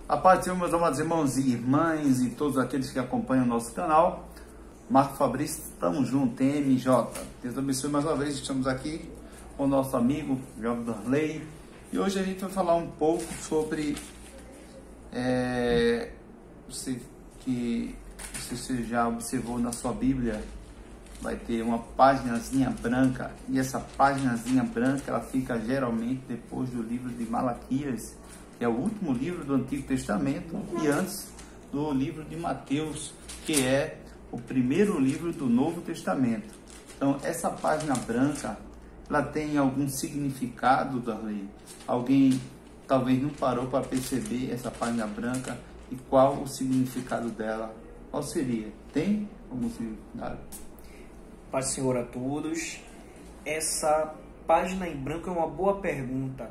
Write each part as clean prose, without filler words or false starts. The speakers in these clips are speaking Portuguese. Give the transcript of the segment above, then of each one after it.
A paz do Senhor, meus amados irmãos e irmãs e todos aqueles que acompanham o nosso canal. Marco Fabrício, estamos juntos, MJ. Deus abençoe mais uma vez, estamos aqui com o nosso amigo Jovem Darley. E hoje a gente vai falar um pouco sobre você já observou na sua Bíblia, vai ter uma paginazinha branca, e essa paginazinha branca ela fica geralmente depois do livro de Malaquias, que é o último livro do Antigo Testamento, e antes do livro de Mateus, que é o primeiro livro do Novo Testamento. Então essa página branca, ela tem algum significado, Darley? Alguém talvez não parou para perceber essa página branca e qual o significado dela? Qual seria? Tem algum significado? Paz do Senhor a todos. Essa página em branco é uma boa pergunta.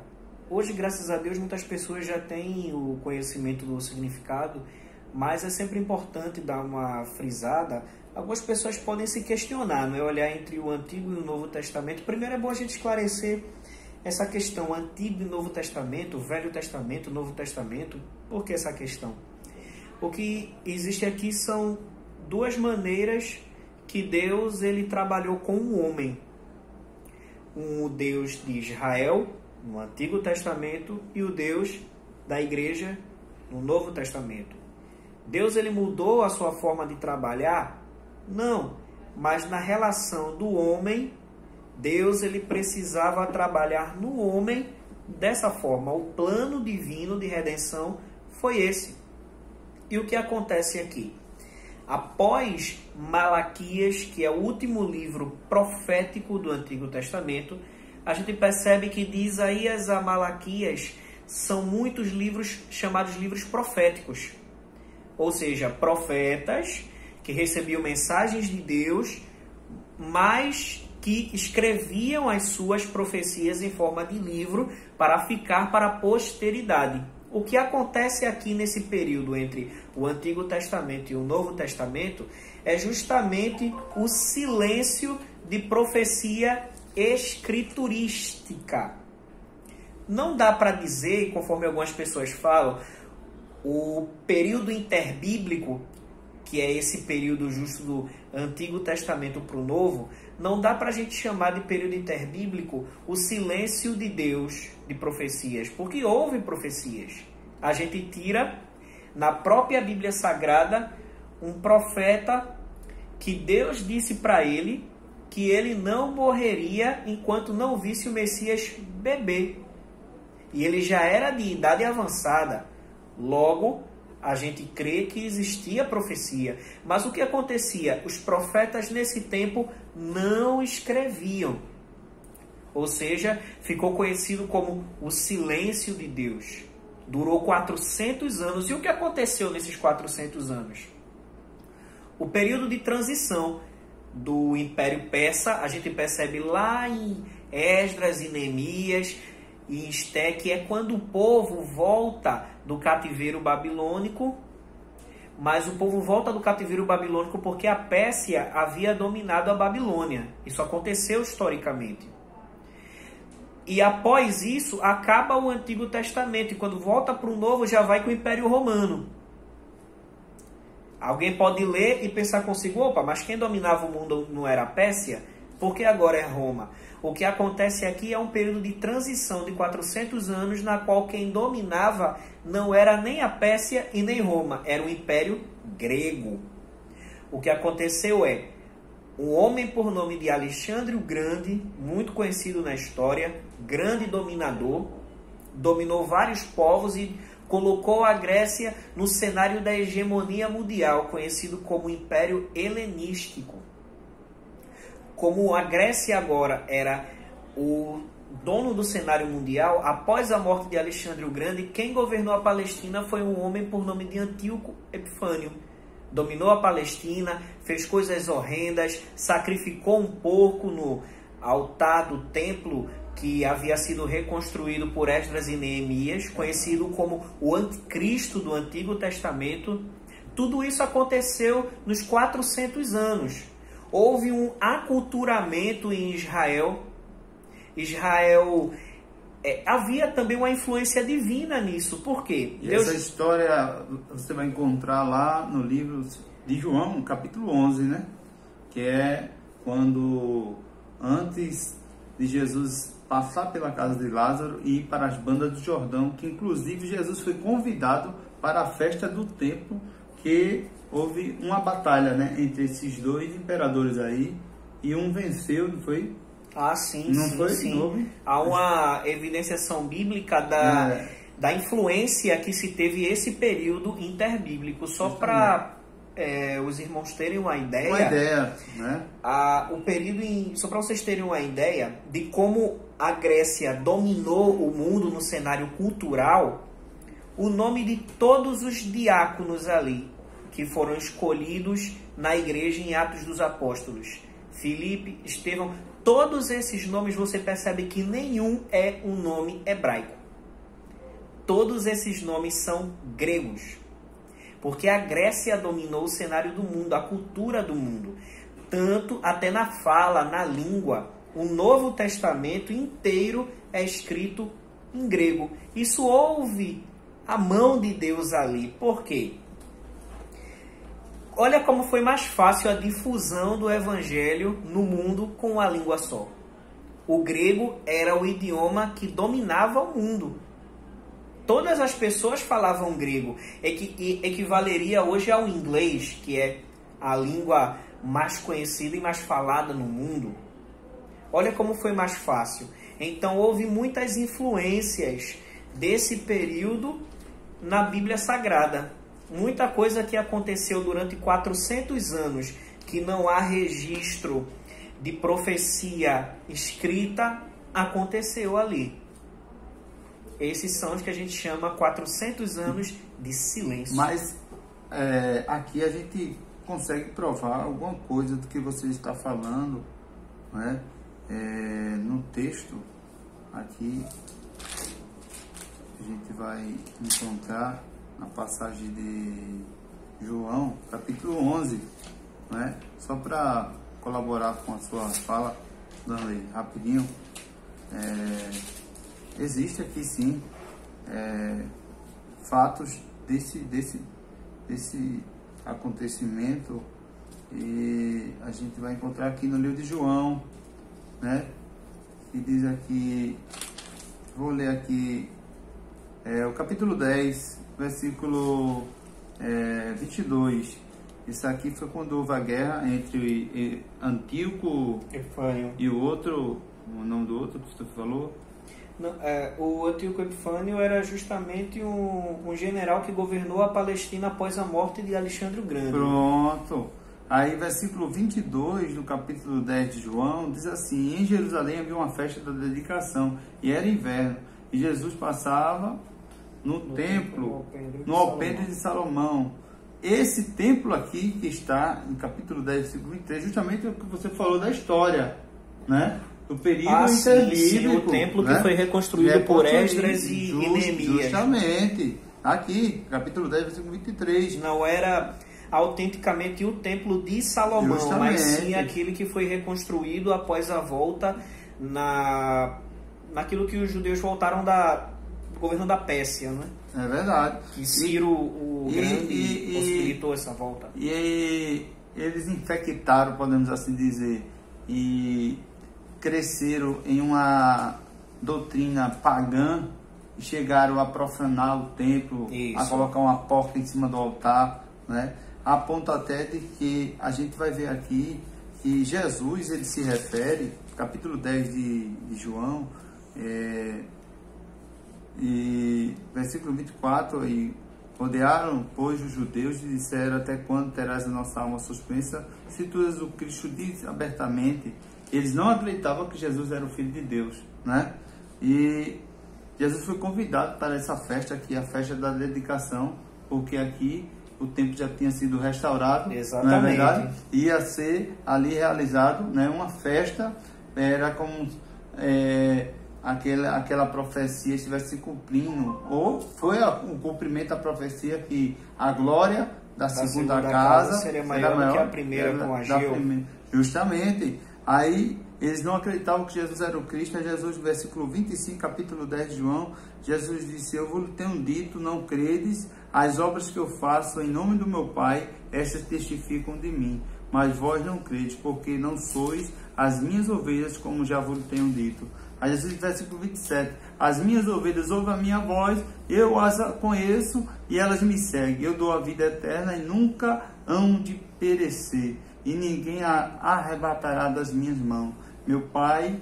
Hoje, graças a Deus, muitas pessoas já têm o conhecimento do significado, mas é sempre importante dar uma frisada. Algumas pessoas podem se questionar, não é? Olhar entre o Antigo e o Novo Testamento. Primeiro é bom a gente esclarecer essa questão, Antigo e Novo Testamento, Velho Testamento, Novo Testamento. Por que essa questão? O que existe aqui são duas maneiras que Deus ele trabalhou com o homem. O Deus de Israel, no Antigo Testamento, e o Deus da Igreja, no Novo Testamento. Deus ele mudou a sua forma de trabalhar? Não, mas na relação do homem, Deus ele precisava trabalhar no homem dessa forma. O plano divino de redenção foi esse. E o que acontece aqui? Após Malaquias, que é o último livro profético do Antigo Testamento, a gente percebe que de Isaías a Malaquias são muitos livros chamados livros proféticos. Ou seja, profetas que recebiam mensagens de Deus, mas que escreviam as suas profecias em forma de livro para ficar para a posteridade. O que acontece aqui nesse período entre o Antigo Testamento e o Novo Testamento é justamente o silêncio de profecia escriturística. Não dá para dizer, conforme algumas pessoas falam, o período interbíblico, que é esse período justo do Antigo Testamento para o Novo, não dá para a gente chamar de período interbíblico o silêncio de Deus de profecias, porque houve profecias. A gente tira na própria Bíblia Sagrada um profeta que Deus disse para ele que ele não morreria enquanto não visse o Messias bebê. E ele já era de idade avançada. Logo, a gente crê que existia profecia. Mas o que acontecia? Os profetas nesse tempo não escreviam. Ou seja, ficou conhecido como o silêncio de Deus. Durou 400 anos. E o que aconteceu nesses 400 anos? O período de transição do Império Persa, a gente percebe lá em Esdras e Neemias e Esté, que é quando o povo volta do cativeiro babilônico, mas o povo volta do cativeiro babilônico porque a Pérsia havia dominado a Babilônia. Isso aconteceu historicamente. E após isso, acaba o Antigo Testamento, e quando volta para o Novo, já vai com o Império Romano. Alguém pode ler e pensar consigo, opa, mas quem dominava o mundo não era a Pérsia? Por que agora é Roma? O que acontece aqui é um período de transição de 400 anos, na qual quem dominava não era nem a Pérsia e nem Roma, era o Império Grego. O que aconteceu é, um homem por nome de Alexandre o Grande, muito conhecido na história, grande dominador, dominou vários povos e colocou a Grécia no cenário da hegemonia mundial, conhecido como Império Helenístico. Como a Grécia agora era o dono do cenário mundial, após a morte de Alexandre o Grande, quem governou a Palestina foi um homem por nome de Antíoco Epifânio. Dominou a Palestina, fez coisas horrendas, sacrificou um porco no altar do templo que havia sido reconstruído por Esdras e Neemias, conhecido como o anticristo do Antigo Testamento. Tudo isso aconteceu nos 400 anos. Houve um aculturamento em Israel. Israel havia também uma influência divina nisso. Por quê? E essa história você vai encontrar lá no livro de João, capítulo 11, né? Que é quando, antes de Jesus passar pela casa de Lázaro e ir para as bandas do Jordão, que inclusive Jesus foi convidado para a festa do templo, que houve uma batalha, né, entre esses dois imperadores aí, e um venceu, não foi? Ah, sim, não sim, foi? sim. Há uma evidenciação bíblica da influência que se teve esse período interbíblico. Só para os irmãos terem uma ideia. Uma ideia, né? O período só para vocês terem uma ideia de como a Grécia dominou o mundo no cenário cultural, o nome de todos os diáconos ali que foram escolhidos na igreja em Atos dos Apóstolos, Filipe, Estevão, todos esses nomes você percebe que nenhum é um nome hebraico. Todos esses nomes são gregos. Porque a Grécia dominou o cenário do mundo, a cultura do mundo. Tanto até na fala, na língua, o Novo Testamento inteiro é escrito em grego. Isso houve a mão de Deus ali. Por quê? Olha como foi mais fácil a difusão do evangelho no mundo com uma língua só. O grego era o idioma que dominava o mundo. Todas as pessoas falavam grego, equivaleria hoje ao inglês, que é a língua mais conhecida e mais falada no mundo. Olha como foi mais fácil. Então houve muitas influências desse período na Bíblia Sagrada. Muita coisa que aconteceu durante 400 anos, que não há registro de profecia escrita, aconteceu ali. Esses são os que a gente chama 400 anos de silêncio. Mas aqui a gente consegue provar alguma coisa do que você está falando, né? No texto, aqui, a gente vai encontrar na passagem de João, capítulo 11, né? Só para colaborar com a sua fala, dando aí rapidinho, existe aqui sim fatos desse acontecimento, e a gente vai encontrar aqui no livro de João, né? Que diz aqui, vou ler aqui, o capítulo 10, versículo 22. Isso aqui foi quando houve a guerra entre Antíoco Epifânio e o outro, o nome do outro que você falou? Não, o Antíoco Epifânio era justamente um general que governou a Palestina após a morte de Alexandre o Grande. Pronto. Aí, versículo 22 do capítulo 10 de João, diz assim: em Jerusalém havia uma festa da dedicação, e era inverno, e Jesus passava no templo, no alpendre de Salomão. Esse templo aqui, que está em capítulo 10, versículo 23, justamente o que você falou da história, né? Do período interbíblico. O templo, né? que foi reconstruído por Esdras e Neemias. Justamente. Aqui, capítulo 10, versículo 23. Não era autenticamente o templo de Salomão, justamente, mas sim aquele que foi reconstruído após a volta naquilo que os judeus voltaram do governo da Pérsia, né? É verdade. Que Ciro o Grande possibilitou essa volta. E eles infectaram, podemos assim dizer, e cresceram em uma doutrina pagã, e chegaram a profanar o templo, isso, a colocar uma porta em cima do altar, né? A ponto até de que a gente vai ver aqui que Jesus, ele se refere, capítulo 10 de João, e versículo 24, e rodearam, pois, os judeus e disseram: até quando terás a nossa alma suspensa? Se tu és o Cristo, diz abertamente. Eles não acreditavam que Jesus era o Filho de Deus, né? E Jesus foi convidado para essa festa aqui, a festa da dedicação, porque aqui o templo já tinha sido restaurado. Exatamente. Não é verdade? Ia ser ali realizado, né, uma festa, era como aquela profecia estivesse se cumprindo, ou foi o cumprimento da profecia que a glória da segunda casa seria maior do que a primeira com Ageu. Justamente. Aí eles não acreditavam que Jesus era o Cristo. Aí Jesus, no versículo 25, capítulo 10 de João, Jesus disse: eu vos tenho dito, não credes, as obras que eu faço em nome do meu Pai, estas testificam de mim. Mas vós não credes, porque não sois as minhas ovelhas, como já vos tenho dito. Aí Jesus, versículo 27, as minhas ovelhas ouvem a minha voz, eu as conheço e elas me seguem. Eu dou a vida eterna e nunca hão de perecer, e ninguém a arrebatará das minhas mãos. Meu Pai,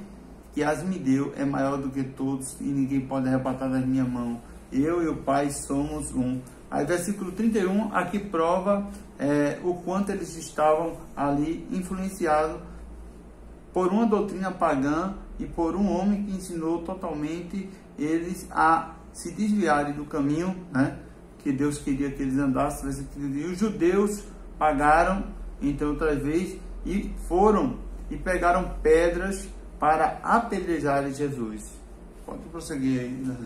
que as me deu, é maior do que todos, e ninguém pode arrebatar das minhas mãos. Eu e o Pai somos um. Aí, versículo 31, aqui prova o quanto eles estavam ali influenciados por uma doutrina pagã e por um homem que ensinou totalmente eles a se desviarem do caminho, né, que Deus queria que eles andassem. E os judeus pagaram, então, outra vez, e foram e pegaram pedras para apedrejarem Jesus. Pode prosseguir aí, né?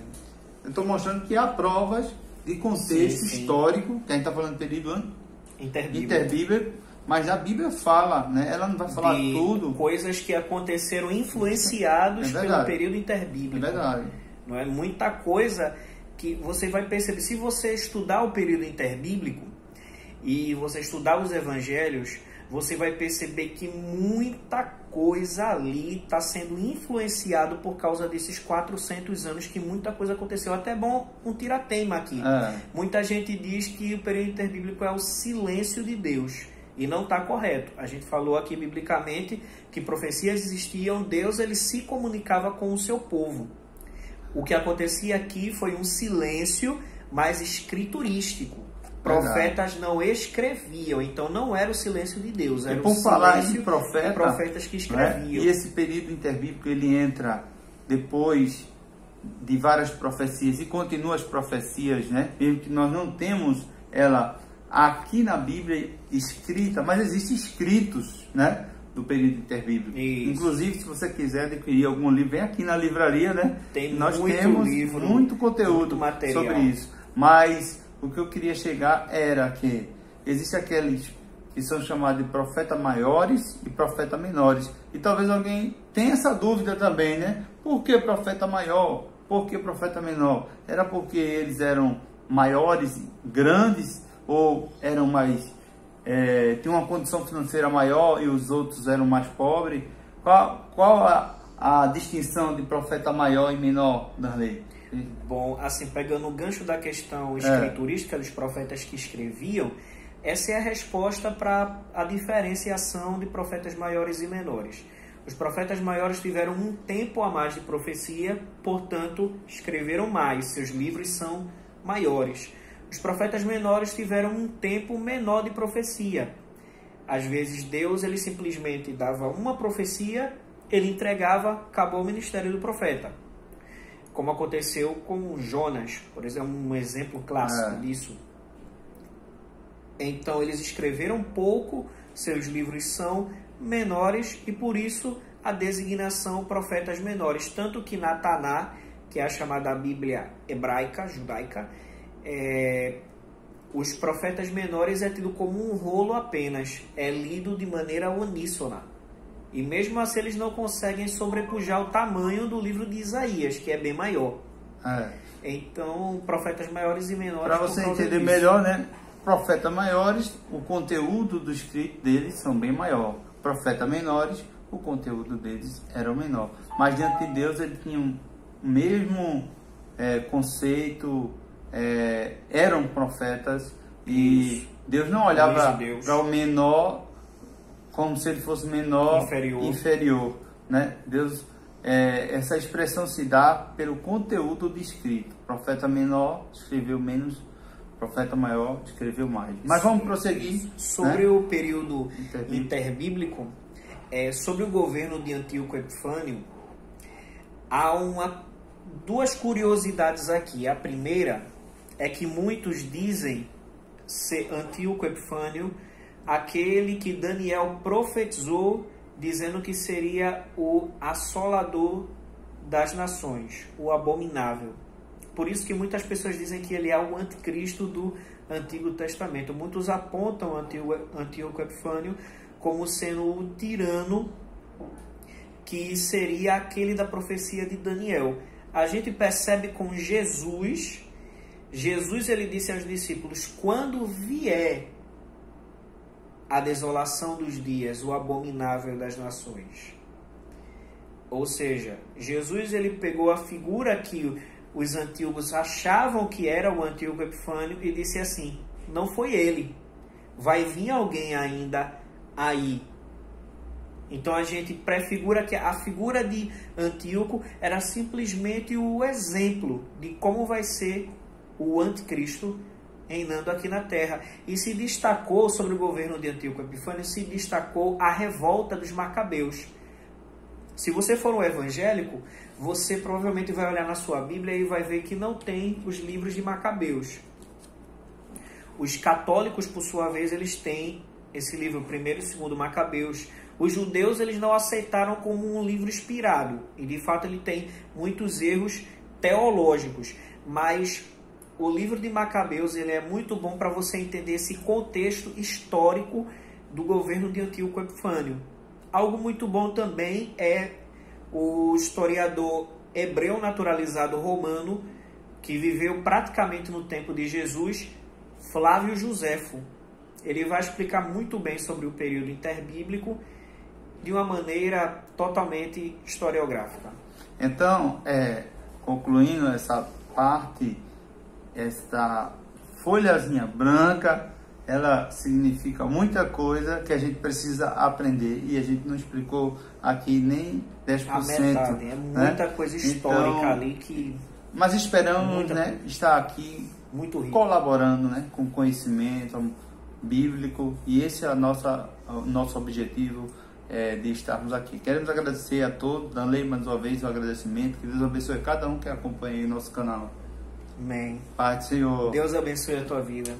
Eu estou mostrando que há provas de contexto histórico, que a gente está falando de período interbíblico, mas a Bíblia fala, né? Ela não vai falar de tudo. Coisas que aconteceram influenciados pelo período interbíblico. É verdade. Não é muita coisa que você vai perceber. Se você estudar o período interbíblico e você estudar os evangelhos, você vai perceber que muita coisa ali está sendo influenciado por causa desses 400 anos que muita coisa aconteceu. Até bom um tiratema aqui. Muita gente diz que o período interbíblico é o silêncio de Deus. E não está correto. A gente falou aqui biblicamente que profecias existiam, Deus ele se comunicava com o seu povo. O que acontecia aqui foi um silêncio mais escriturístico. Profetas não escreviam, então não era o silêncio de Deus, era o silêncio de profetas que escreviam. Né? E esse período interbíblico ele entra depois de várias profecias e continua as profecias, né? Mesmo que nós não temos ela aqui na Bíblia escrita, mas existem escritos, né, do período interbíblico. Isso. Inclusive, se você quiser adquirir algum livro, vem aqui na livraria, né? Nós temos muito conteúdo sobre isso. Mas o que eu queria chegar era que existem aqueles que são chamados de profetas maiores e profetas menores. E talvez alguém tenha essa dúvida também, né? Por que profeta maior? Por que profeta menor? Era porque eles eram maiores, grandes, ou eram mais, tinham uma condição financeira maior e os outros eram mais pobres? Qual a distinção de profeta maior e menor, Darley? Bom, assim, pegando o gancho da questão escriturística dos profetas que escreviam, essa é a resposta para a diferenciação de profetas maiores e menores. Os profetas maiores tiveram um tempo a mais de profecia, portanto, escreveram mais, seus livros são maiores. Os profetas menores tiveram um tempo menor de profecia. Às vezes Deus ele simplesmente dava uma profecia, ele entregava, acabou o ministério do profeta. Como aconteceu com Jonas, por exemplo, um exemplo clássico disso. Então eles escreveram pouco, seus livros são menores e por isso a designação profetas menores. Tanto que na Taná, que é a chamada Bíblia hebraica, judaica, os profetas menores é tido como um rolo apenas, é lido de maneira uníssona. E mesmo assim eles não conseguem sobrepujar o tamanho do livro de Isaías, que é bem maior. Então, profetas maiores e menores... Para você entender melhor, né? Profetas maiores, o conteúdo do escrito deles são bem maior. Profetas menores, o conteúdo deles era menor. Mas diante de Deus eles tinham o mesmo conceito, eram profetas e Deus não olhava para o menor como se ele fosse menor, inferior, né? Deus, essa expressão se dá pelo conteúdo do escrito. Profeta menor escreveu menos, profeta maior escreveu mais. Mas vamos prosseguir. Sobre o período interbíblico, sobre o governo de Antíoco Epifânio, há duas curiosidades aqui. A primeira é que muitos dizem ser Antíoco Epifânio aquele que Daniel profetizou, dizendo que seria o assolador das nações, o abominável. Por isso que muitas pessoas dizem que ele é o anticristo do Antigo Testamento. Muitos apontam Antíoco Epifânio como sendo o tirano que seria aquele da profecia de Daniel. A gente percebe com Jesus ele disse aos discípulos: quando vier a desolação dos dias, o abominável das nações. Ou seja, Jesus ele pegou a figura que os antígos achavam que era o Antíoco Epifânio e disse assim: não foi ele, vai vir alguém ainda aí. Então a gente prefigura que a figura de Antíoco era simplesmente o exemplo de como vai ser o anticristo reinando aqui na terra. E se destacou sobre o governo de Antíoco Epifânio, se destacou a revolta dos Macabeus. Se você for um evangélico, você provavelmente vai olhar na sua Bíblia e vai ver que não tem os livros de Macabeus. Os católicos, por sua vez, eles têm esse livro, 1º e 2º Macabeus. Os judeus eles não aceitaram como um livro inspirado. E, de fato, ele tem muitos erros teológicos. Mas o livro de Macabeus ele é muito bom para você entender esse contexto histórico do governo de Antíoco Epifânio. Algo muito bom também é o historiador hebreu naturalizado romano, que viveu praticamente no tempo de Jesus, Flávio Joséfo. Ele vai explicar muito bem sobre o período interbíblico de uma maneira totalmente historiográfica. Então, concluindo essa parte, esta folhazinha branca, ela significa muita coisa que a gente precisa aprender e a gente não explicou aqui nem 10%. A metade, é muita coisa histórica então, ali que... Mas esperamos, né, estar aqui muito rico, colaborando, né, com conhecimento bíblico, e esse é o nosso objetivo de estarmos aqui. Queremos agradecer a todos, Danley, mais uma vez, o agradecimento, que Deus abençoe cada um que acompanha o nosso canal. Amém. Pai do Senhor. Deus abençoe a tua vida.